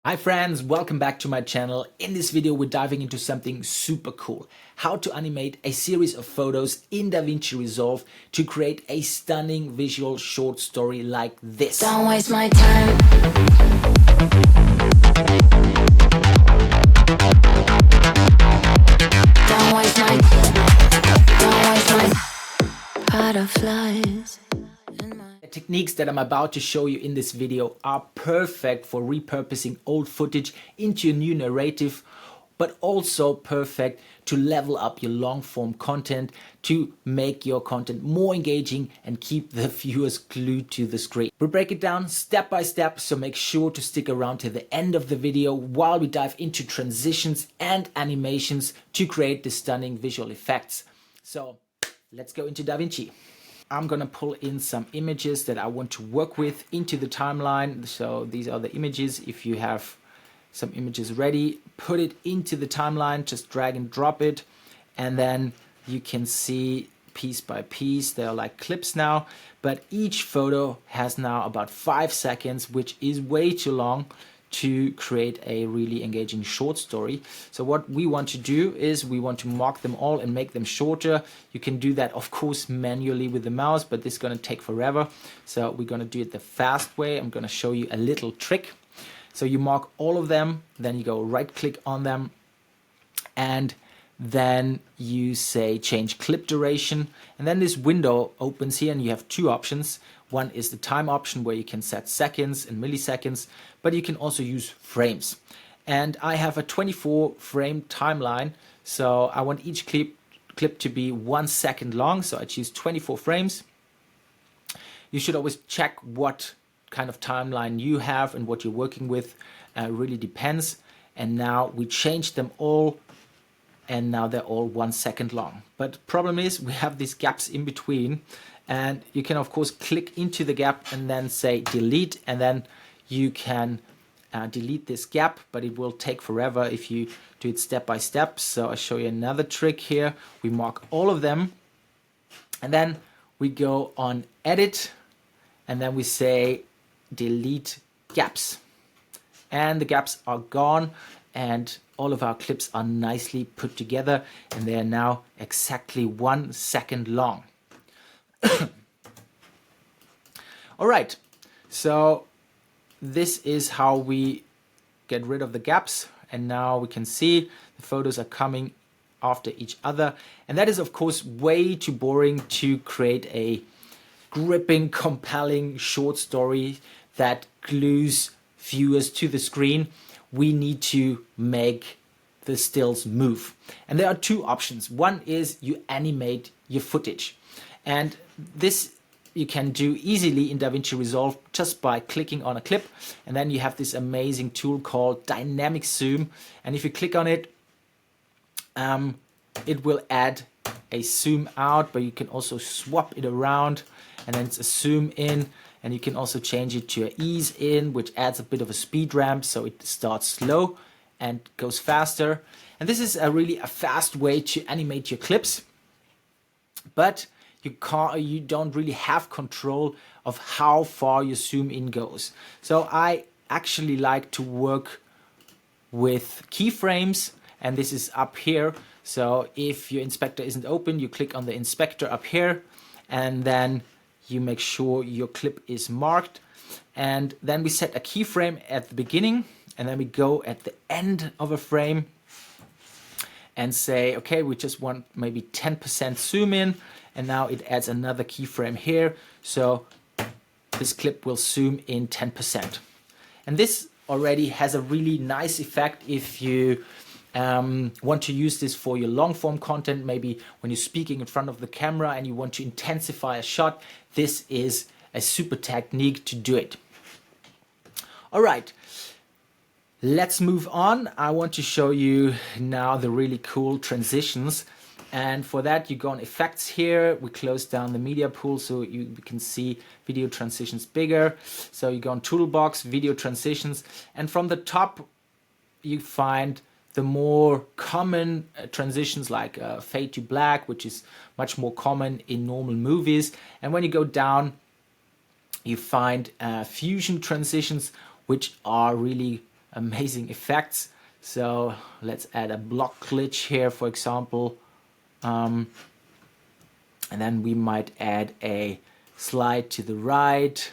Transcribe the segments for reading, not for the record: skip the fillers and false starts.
Hi friends, welcome back to my channel. In this video we're diving into something super cool. How to animate a series of photos in Davinci Resolve to create a stunning visual short story like this. Don't waste my time. Don't waste my butterflies. The techniques that I'm about to show you in this video are perfect for repurposing old footage into a new narrative, but also perfect to level up your long form content to make your content more engaging and keep the viewers glued to the screen. We'll break it down step by step, so make sure to stick around to the end of the video while we dive into transitions and animations to create the stunning visual effects. So let's go into DaVinci. I'm gonna pull in some images that I want to work with into the timeline. So these are the images. If you have some images ready, put it into the timeline, just drag and drop it, and then you can see piece by piece, they're like clips now, but each photo has now about 5 seconds, which is way too long to create a really engaging short story. So what we want to do is we want to mark them all and make them shorter. You can do that of course manually with the mouse, but this is going to take forever. So we're going to do it the fast way. I'm going to show you a little trick. So you mark all of them, then you go right click on them, and then you say change clip duration, and then this window opens here and you have two options. One is the time option where you can set seconds and milliseconds, but you can also use frames. And I have a 24 frame timeline, so I want each clip to be 1 second long, so I choose 24 frames. You should always check what kind of timeline you have and what you're working with, really depends. And now we change them all, and now they're all 1 second long. But problem is we have these gaps in between, and you can of course click into the gap and then say delete, and then you can delete this gap, but it will take forever if you do it step by step. So I'll show you another trick here. We mark all of them, and then we go on edit, and then we say delete gaps, and the gaps are gone, and all of our clips are nicely put together, and they are now exactly 1 second long. All right, so this is how we get rid of the gaps, and now we can see the photos are coming after each other, and that is of course way too boring to create a gripping, compelling short story that glues viewers to the screen. We need to make the stills move, and there are two options. One is you animate your footage, and this you can do easily in Davinci Resolve just by clicking on a clip, and then you have this amazing tool called dynamic zoom, and if you click on it, it will add a zoom out, but you can also swap it around, and then it's a zoom in, and you can also change it to an ease in, which adds a bit of a speed ramp, so it starts slow and goes faster. And this is a fast way to animate your clips, but you don't really have control of how far your zoom in goes. So I actually like to work with keyframes, and this is up here. So if your inspector isn't open, you click on the inspector up here, and then you make sure your clip is marked, and then we set a keyframe at the beginning, and then we go at the end of a frame and say, okay, we just want maybe 10% zoom in, and now it adds another keyframe here, so this clip will zoom in 10%. And this already has a really nice effect if you want to use this for your long form content, maybe when you're speaking in front of the camera and you want to intensify a shot. This is a super technique to do it. All right, let's move on. I want to show you now the really cool transitions, and for that you go on effects here. We close down the media pool so you can see video transitions bigger. So you go on toolbox, video transitions, and from the top you find the more common transitions like fade to black, which is much more common in normal movies. And when you go down, you find fusion transitions, which are really amazing effects. So let's add a block glitch here, for example. And then we might add a slide to the right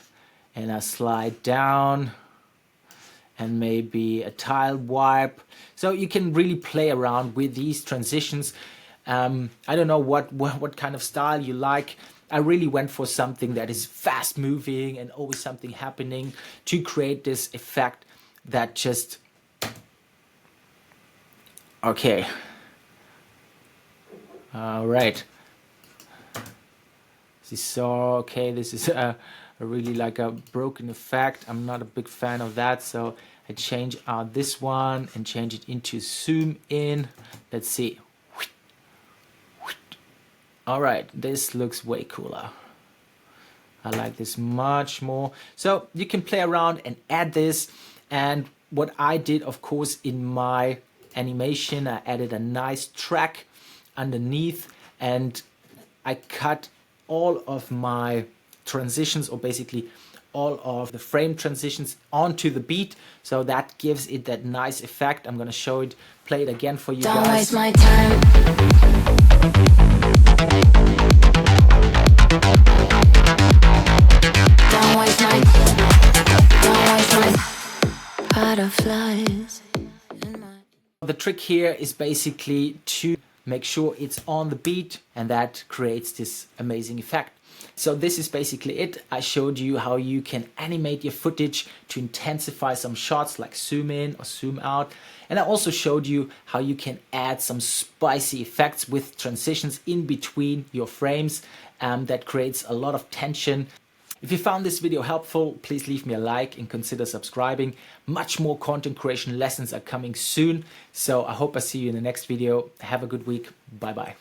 and a slide down and maybe a tile wipe. So you can really play around with these transitions. I don't know what kind of style you like. I really went for something that is fast moving and always something happening to create this effect that just... Okay. All right. So, okay, this is a really like a broken effect. I'm not a big fan of that, so I change out this one and change it into zoom in. Let's see. All right, this looks way cooler. I like this much more. So you can play around and add this. And what I did, of course, in my animation, I added a nice track underneath, and I cut all of my transitions, or basically all of the frame transitions, onto the beat. So that gives it that nice effect. I'm gonna show it, play it again for you guys. Don't waste my time. Don't waste my butterflies in my... The trick here is basically to make sure it's on the beat, and that creates this amazing effect. So this is basically it. I showed you how you can animate your footage to intensify some shots, like zoom in or zoom out. And I also showed you how you can add some spicy effects with transitions in between your frames, that creates a lot of tension. If you found this video helpful, please leave me a like and consider subscribing. Much more content creation lessons are coming soon. So I hope I see you in the next video. Have a good week. Bye bye.